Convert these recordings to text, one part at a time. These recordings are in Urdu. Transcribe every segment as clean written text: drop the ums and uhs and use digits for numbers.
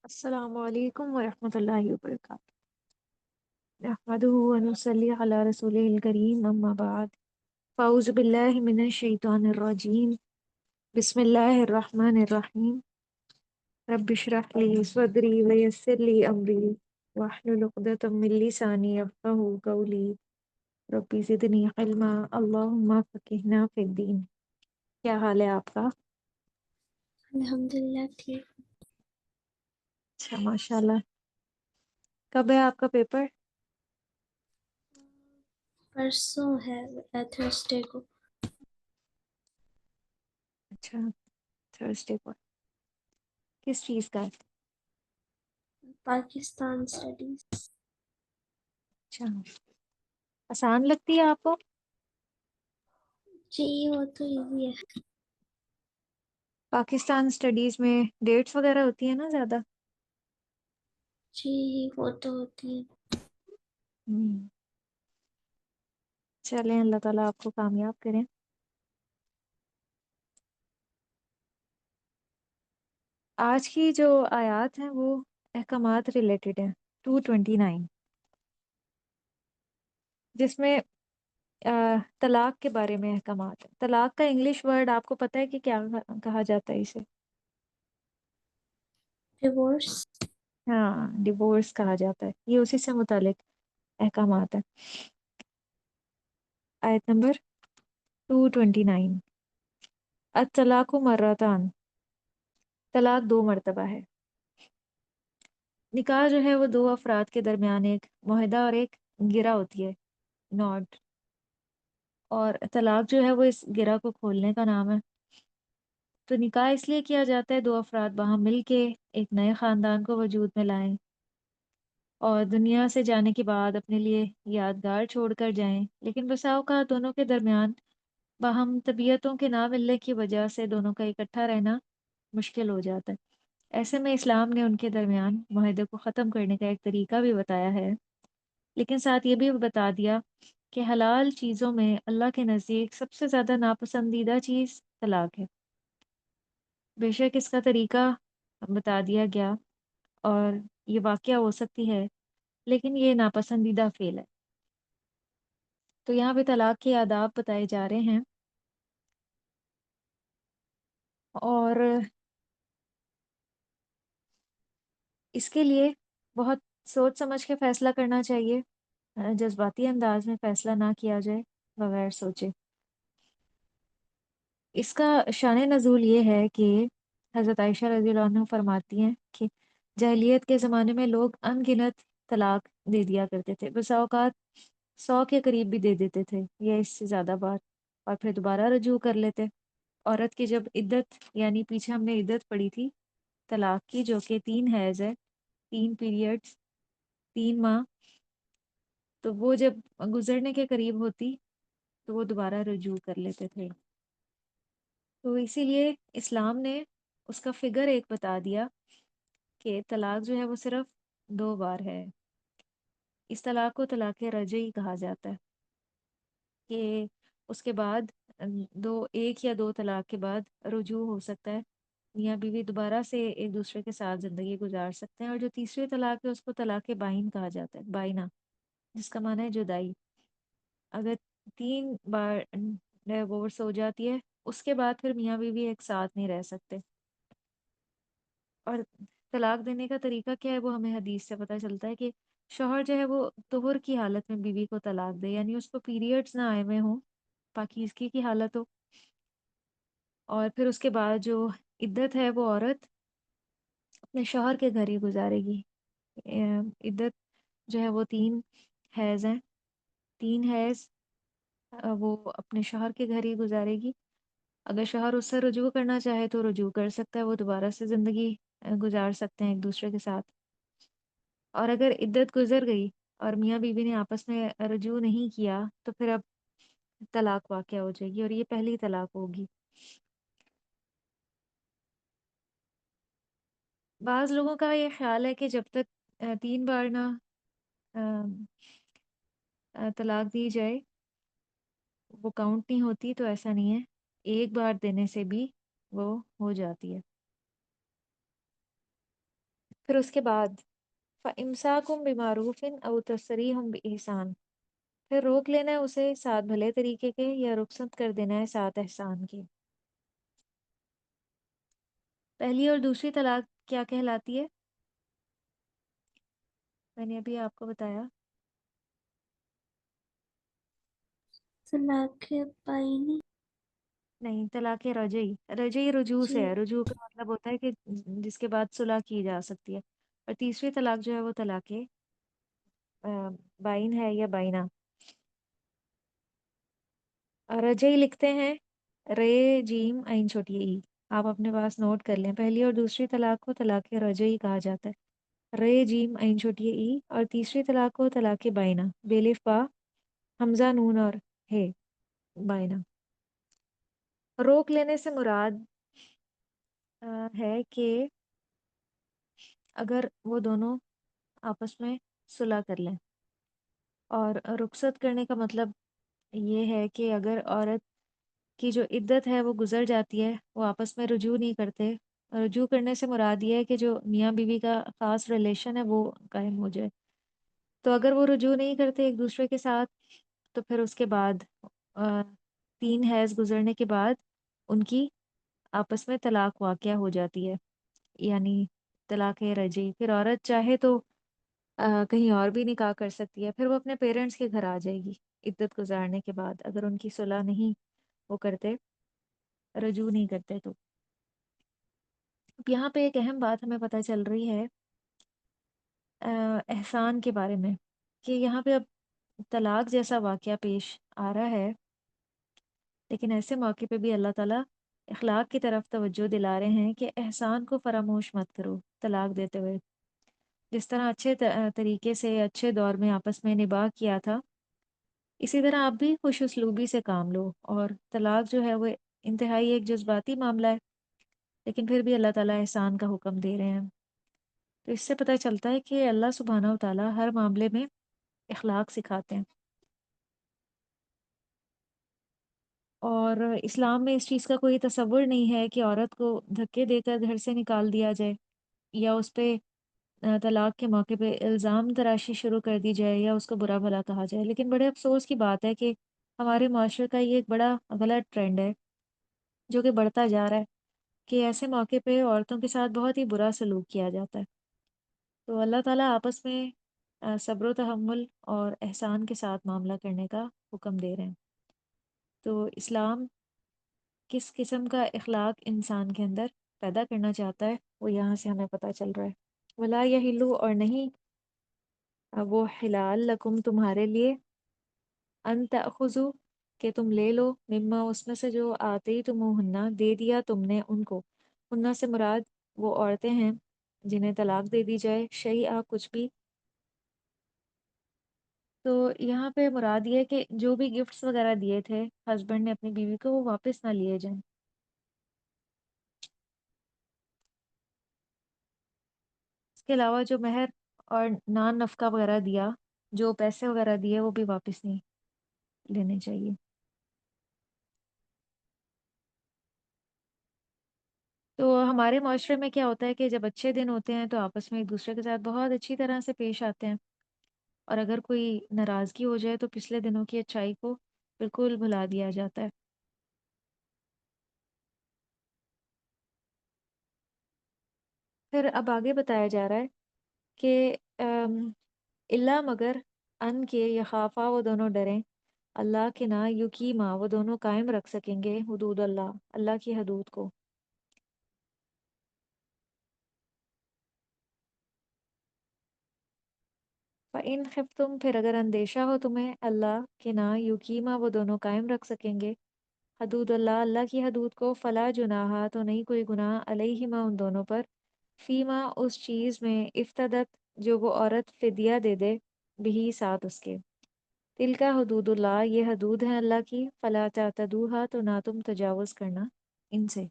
السلام علیکم ورحمۃ اللہ وبرکاتہ۔ نحمدہ ونصلی علی رسولہ الکریم، اما بعد، فاعوذ باللہ من الشیطان الرجیم، بسم اللہ الرحمن الرحیم۔ رب اشرح لی صدری ویسر لی امری واحلل عقدۃ من لسانی یفقہوا قولی، ربی زدنی علما، اللہم فقہنا فی الدین۔ کیا حال ہے آپ کا؟ الحمدللہ ٹھیک۔ اچھا، ماشاء اللہ۔ کب ہے آپ کا پیپر؟ پرسوں ہے، تھرسڈے کو۔ اچھا، تھرسڈے کو۔ کس چیز کا ہے؟ پاکستان اسٹڈیز۔ اچھا، آسان لگتی ہے آپ کو؟ جی وہ تو ایزی ہے۔ پاکستان اسٹڈیز میں ڈیٹس وغیرہ ہوتی ہیں نا زیادہ؟ جی وہ تو ہوتی ہے۔ ہم، چلیں اللہ تعالیٰ آپ کو کامیاب کریں۔ آج کی جو آیات ہیں وہ احکامات ریلیٹڈ ہیں، 229، جس میں طلاق کے بارے میں احکامات ہیں۔ طلاق کا انگلش ورڈ آپ کو پتہ ہے کہ کیا کہا جاتا ہے اسے؟ ڈیورس۔ ہاں، ڈیورس کہا جاتا ہے۔ یہ اسی سے متعلق احکامات ہیں۔ آیت نمبر 229، الطلاق مرتان، طلاق دو مرتبہ ہے۔ نکاح جو ہے وہ دو افراد کے درمیان ایک معاہدہ اور ایک گرہ ہوتی ہے، نوٹ، اور طلاق جو ہے وہ اس گرہ کو کھولنے کا نام ہے۔ تو نکاح اس لیے کیا جاتا ہے دو افراد وہاں مل کے ایک نئے خاندان کو وجود میں لائیں اور دنیا سے جانے کے بعد اپنے لیے یادگار چھوڑ کر جائیں، لیکن بسا اوقات دونوں کے درمیان باہم طبیعتوں کے نہ ملنے کی وجہ سے دونوں کا اکٹھا رہنا مشکل ہو جاتا ہے۔ ایسے میں اسلام نے ان کے درمیان معاہدے کو ختم کرنے کا ایک طریقہ بھی بتایا ہے، لیکن ساتھ یہ بھی بتا دیا کہ حلال چیزوں میں اللہ کے نزدیک سب سے زیادہ ناپسندیدہ چیز طلاق ہے۔ بے شک اس کا طریقہ بتا دیا گیا اور یہ واقعہ ہو سکتی ہے، لیکن یہ ناپسندیدہ فعل ہے۔ تو یہاں پہ طلاق کے آداب بتائے جا رہے ہیں، اور اس کے لیے بہت سوچ سمجھ کے فیصلہ کرنا چاہیے، جذباتی انداز میں فیصلہ نہ کیا جائے بغیر سوچے۔ اس کا شان نزول یہ ہے کہ حضرت عائشہ رضی اللہ عنہ فرماتی ہیں کہ جاہلیت کے زمانے میں لوگ ان گنت طلاق دے دیا کرتے تھے، بسا اوقات 100 کے قریب بھی دے دیتے تھے یا اس سے زیادہ بار، اور پھر دوبارہ رجوع کر لیتے۔ عورت کی جب عدت، یعنی پیچھے ہم نے عدت پڑھی تھی طلاق کی، جو کہ 3 حیض ہے، 3 پیریڈز، 3 ماہ، تو وہ جب گزرنے کے قریب ہوتی تو وہ دوبارہ رجوع کر لیتے تھے۔ تو اسی لیے اسلام نے اس کا فگر ایک بتا دیا کہ طلاق جو ہے وہ صرف 2 بار ہے۔ اس طلاق کو طلاق رجعی کہا جاتا ہے، کہ اس کے بعد ایک یا دو طلاق کے بعد رجوع ہو سکتا ہے، میاں بیوی دوبارہ سے ایک دوسرے کے ساتھ زندگی گزار سکتے ہیں۔ اور جو تیسری طلاق ہے اس کو طلاق بائن کہا جاتا ہے، بائنہ، جس کا معنی ہے جدائی۔ اگر 3 بار ڈیورس ہو جاتی ہے، اس کے بعد پھر میاں بیوی ایک ساتھ نہیں رہ سکتے۔ اور طلاق دینے کا طریقہ کیا ہے وہ ہمیں حدیث سے پتہ چلتا ہے کہ شوہر جو ہے وہ طہر کی حالت میں بیوی کو طلاق دے، یعنی اس کو پیریڈز نہ آئے ہوئے ہوں، پاکیزگی کی حالت ہو، اور پھر اس کے بعد جو عدت ہے وہ عورت اپنے شوہر کے گھر ہی گزارے گی۔ عدت جو ہے وہ 3 حیض ہیں، 3 حیض وہ اپنے شوہر کے گھر ہی گزارے گی۔ اگر شوہر اس سے رجوع کرنا چاہے تو رجوع کر سکتا ہے، وہ دوبارہ سے زندگی گزار سکتے ہیں ایک دوسرے کے ساتھ۔ اور اگر عدت گزر گئی اور میاں بیوی نے آپس میں رجوع نہیں کیا تو پھر اب طلاق واقع ہو جائے گی، اور یہ پہلی طلاق ہوگی۔ بعض لوگوں کا یہ خیال ہے کہ جب تک 3 بار نہ طلاق دی جائے وہ کاؤنٹ نہیں ہوتی، تو ایسا نہیں ہے، ایک بار دینے سے بھی وہ ہو جاتی ہے۔ پھر اس کے بعد فَإِمْسَاكُمْ بِمَعْرُوفٍ أَوْ تَسْرِيحٌ بِإِحْسَان، پھر روک لینا ہے اسے ساتھ بھلے طریقے کے یا رخصت کر دینا ہے ساتھ احسان کے۔ پہلی اور دوسری طلاق کیا کہلاتی ہے؟ میں نے ابھی آپ کو بتایا۔ طلاق بائنی۔ نہیں، طلاق رجعی، رجعی رجوع سے جی ہے، رجوع کا مطلب ہوتا ہے کہ جس کے بعد صلح کی جا سکتی ہے، اور تیسری طلاق جو ہے وہ طلاق بائن ہے یا بائنا۔ رجعی لکھتے ہیں رے جیم عین چھوٹی ای، آپ اپنے پاس نوٹ کر لیں، پہلی اور دوسری طلاق کو طلاق رجعی کہا جاتا ہے، رے جیم عین چھوٹی ای، اور تیسری طلاق کو طلاق بائنا، بیلف با، حمزہ نون اور ہے، بائنا۔ روک لینے سے مراد ہے کہ اگر وہ دونوں آپس میں صلح کر لیں، اور رخصت کرنے کا مطلب یہ ہے کہ اگر عورت کی جو عدت ہے وہ گزر جاتی ہے، وہ آپس میں رجوع نہیں کرتے، رجوع کرنے سے مراد یہ ہے کہ جو میاں بیوی کا خاص ریلیشن ہے وہ قائم ہو جائے، تو اگر وہ رجوع نہیں کرتے ایک دوسرے کے ساتھ، تو پھر اس کے بعد 3 حیض گزرنے کے بعد ان کی آپس میں طلاق واقع ہو جاتی ہے، یعنی طلاق رجعی۔ پھر عورت چاہے تو کہیں اور بھی نکاح کر سکتی ہے، پھر وہ اپنے پیرنٹس کے گھر آ جائے گی عدت گزارنے کے بعد، اگر ان کی صلح نہیں وہ کرتے، رجوع نہیں کرتے تو۔ اب یہاں پہ ایک اہم بات ہمیں پتہ چل رہی ہے احسان کے بارے میں، کہ یہاں پہ اب طلاق جیسا واقعہ پیش آ رہا ہے، لیکن ایسے موقع پہ بھی اللہ تعالیٰ اخلاق کی طرف توجہ دلا رہے ہیں کہ احسان کو فراموش مت کرو طلاق دیتے ہوئے۔ جس طرح اچھے طریقے سے اچھے دور میں آپس میں نباہ کیا تھا، اسی طرح آپ بھی خوش اسلوبی سے کام لو، اور طلاق جو ہے وہ انتہائی ایک جذباتی معاملہ ہے، لیکن پھر بھی اللہ تعالیٰ احسان کا حکم دے رہے ہیں۔ تو اس سے پتہ چلتا ہے کہ اللہ سبحانہ و تعالیٰ ہر معاملے میں اخلاق سکھاتے ہیں، اور اسلام میں اس چیز کا کوئی تصور نہیں ہے کہ عورت کو دھکے دے کر گھر سے نکال دیا جائے، یا اس پہ طلاق کے موقع پہ الزام تراشی شروع کر دی جائے، یا اس کو برا بھلا کہا جائے۔ لیکن بڑے افسوس کی بات ہے کہ ہمارے معاشرے کا یہ ایک بڑا غلط ٹرینڈ ہے جو کہ بڑھتا جا رہا ہے، کہ ایسے موقع پہ عورتوں کے ساتھ بہت ہی برا سلوک کیا جاتا ہے۔ تو اللہ تعالیٰ آپس میں صبر و تحمل اور احسان کے ساتھ معاملہ کرنے کا حکم دے رہے ہیں۔ تو اسلام کس قسم کا اخلاق انسان کے اندر پیدا کرنا چاہتا ہے، وہ یہاں سے ہمیں پتہ چل رہا ہے۔ ولا یحلو، اور نہیں وہ حلال لکم تمہارے لیے، ان تأخذوا کہ تم لے لو، مما اس میں سے جو آتے تمہن دے دیا تم نے ان کو، ہنہ سے مراد وہ عورتیں ہیں جنہیں طلاق دے دی جائے، شیئا کچھ بھی۔ تو یہاں پہ مراد یہ ہے کہ جو بھی گفٹس وغیرہ دیے تھے ہسبینڈ نے اپنی بیوی کو، وہ واپس نہ لیے جائیں۔ اس کے علاوہ جو مہر اور نان نفقہ وغیرہ دیا، جو پیسے وغیرہ دیے، وہ بھی واپس نہیں لینے چاہیے۔ تو ہمارے معاشرے میں کیا ہوتا ہے کہ جب اچھے دن ہوتے ہیں تو آپس میں ایک دوسرے کے ساتھ بہت اچھی طرح سے پیش آتے ہیں، اور اگر کوئی ناراضگی ہو جائے تو پچھلے دنوں کی اچھائی کو بالکل بھلا دیا جاتا ہے۔ پھر اب آگے بتایا جا رہا ہے کہ اللہ مگر ان کے یخافا وہ دونوں ڈریں، اللہ کے نا یقیما وہ دونوں قائم رکھ سکیں گے، حدود اللہ اللہ کی حدود کو۔ فَإِنْ خِفْتُمْ پھر اگر اندیشہ ہو تمہیں، اللہ کے نا یقیما وہ دونوں قائم رکھ سکیں گے، حدود اللہ اللہ کی حدود کو، فلا جناح تو نہیں کوئی گناہ، علیہما ان دونوں پر، فیما اس چیز میں، افتدت جو وہ عورت فدیہ دے دے، بھی ساتھ اس کے، تل کا حدود اللہ یہ حدود ہیں اللہ کی، فلا تعتدوها تو نہ تم تجاوز کرنا ان سے۔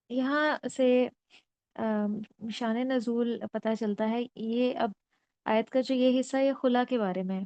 یہاں سے شان نزول پتہ چلتا ہے، یہ اب آیت کا جو یہ حصہ یہ خلا کے بارے میں ہے،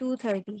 230।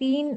3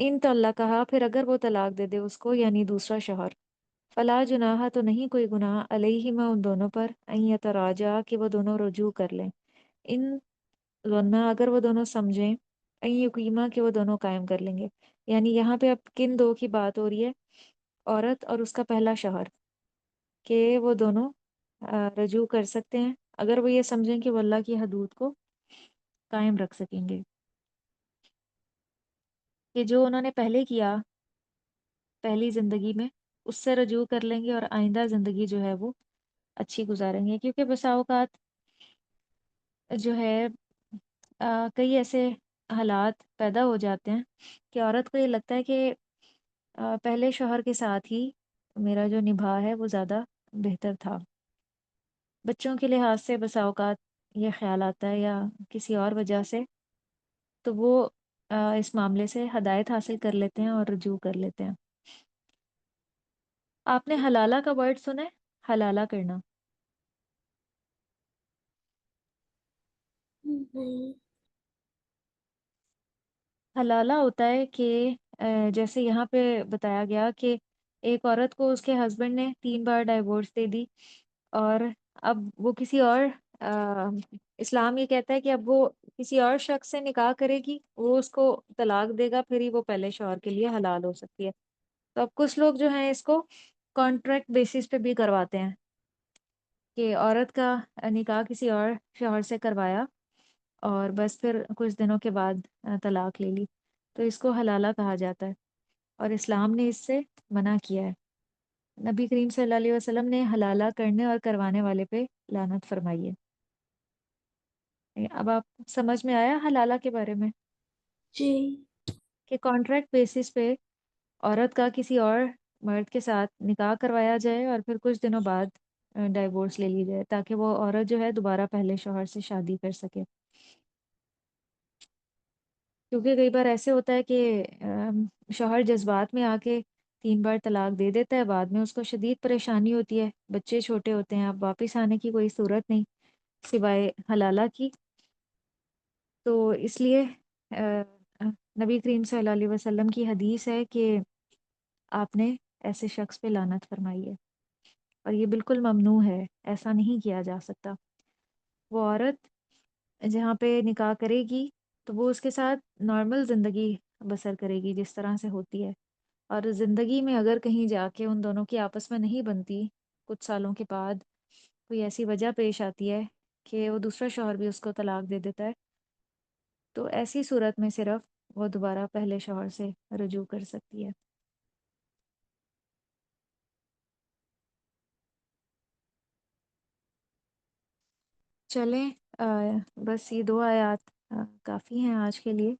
ان طلقها پھر اگر وہ طلاق دے دے اس کو یعنی دوسرا شوہر، فلا جناح تو نہیں کوئی گناہ علیہما ان دونوں پر ان یتراجع کہ وہ دونوں رجوع کر لیں، ان ظنا اگر وہ دونوں سمجھیں، این یقیمہ کہ وہ دونوں قائم کر لیں گے۔ یعنی یہاں پہ اب کن دو کی بات ہو رہی ہے؟ عورت اور اس کا پہلا شوہر، کہ وہ دونوں رجوع کر سکتے ہیں اگر وہ یہ سمجھیں کہ وہ اللہ کی حدود کو قائم رکھ سکیں گے، کہ جو انہوں نے پہلے کیا پہلی زندگی میں اس سے رجوع کر لیں گے اور آئندہ زندگی جو ہے وہ اچھی گزاریں گے۔ کیونکہ بسا اوقات جو ہے کئی ایسے حالات پیدا ہو جاتے ہیں کہ عورت کو یہ لگتا ہے کہ پہلے شوہر کے ساتھ ہی میرا جو نبھا ہے وہ زیادہ بہتر تھا۔ بچوں کے لحاظ سے بسا اوقات یہ خیال آتا ہے یا کسی اور وجہ سے، تو وہ اس معاملے سے ہدایت حاصل کر لیتے ہیں اور رجوع کر لیتے ہیں۔ آپ نے حلالہ کا ورڈ سنا ہے؟ حلالہ کرنا۔ نہیں۔ حلالہ ہوتا ہے کہ جیسے یہاں پہ بتایا گیا کہ ایک عورت کو اس کے ہسبینڈ نے 3 بار ڈائیورس دے دی، اور اب وہ کسی اور اسلام یہ کہتا ہے کہ اب وہ کسی اور شخص سے نکاح کرے گی، وہ اس کو طلاق دے گا، پھر ہی وہ پہلے شوہر کے لیے حلال ہو سکتی ہے۔ تو اب کچھ لوگ جو ہیں اس کو کانٹریکٹ بیسس پہ بھی کرواتے ہیں کہ عورت کا نکاح کسی اور شوہر سے کروایا اور بس پھر کچھ دنوں کے بعد طلاق لے لی، تو اس کو حلالہ کہا جاتا ہے، اور اسلام نے اس سے منع کیا ہے۔ نبی کریم صلی اللہ علیہ وسلم نے حلالہ کرنے اور کروانے والے پہ لعنت فرمائی ہے۔ اب آپ سمجھ میں آیا حلالہ کے بارے میں، جی۔ کہ کانٹریکٹ بیسس پہ عورت کا کسی اور مرد کے ساتھ نکاح کروایا جائے اور پھر کچھ دنوں بعد ڈائیورس لے لی جائے، تاکہ وہ عورت جو ہے دوبارہ پہلے شوہر سے شادی کر سکے۔ کیونکہ کئی بار ایسے ہوتا ہے کہ شوہر جذبات میں آ کے 3 بار طلاق دے دیتا ہے، بعد میں اس کو شدید پریشانی ہوتی ہے، بچے چھوٹے ہوتے ہیں، اب واپس آنے کی کوئی صورت نہیں سوائے حلالہ کی۔ تو اس لیے نبی کریم صلی اللہ علیہ وسلم کی حدیث ہے کہ آپ نے ایسے شخص پہ لعنت فرمائی ہے، اور یہ بالکل ممنوع ہے، ایسا نہیں کیا جا سکتا۔ وہ عورت جہاں پہ نکاح کرے گی تو وہ اس کے ساتھ نارمل زندگی بسر کرے گی جس طرح سے ہوتی ہے، اور زندگی میں اگر کہیں جا کے ان دونوں کی آپس میں نہیں بنتی، کچھ سالوں کے بعد کوئی ایسی وجہ پیش آتی ہے کہ وہ دوسرا شوہر بھی اس کو طلاق دے دیتا ہے، تو ایسی صورت میں صرف وہ دوبارہ پہلے شوہر سے رجوع کر سکتی ہے۔ چلیں، بس یہ 2 آیات کافی ہیں آج کے لیے۔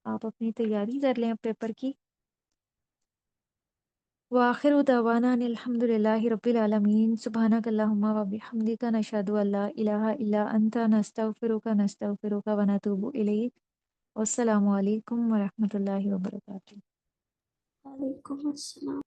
آپ اپنی تیاری کر لیں اب پیپر کی۔ وآخر دعوانا ان الحمد للہ رب العالمین، سبحانک اللہم و بحمدک، نشہد ان لا الہ الا انت، نستغفرک ونتوب الیک۔ والسلام علیکم ورحمۃ اللہ وبرکاتہ۔ وعلیکم السلام۔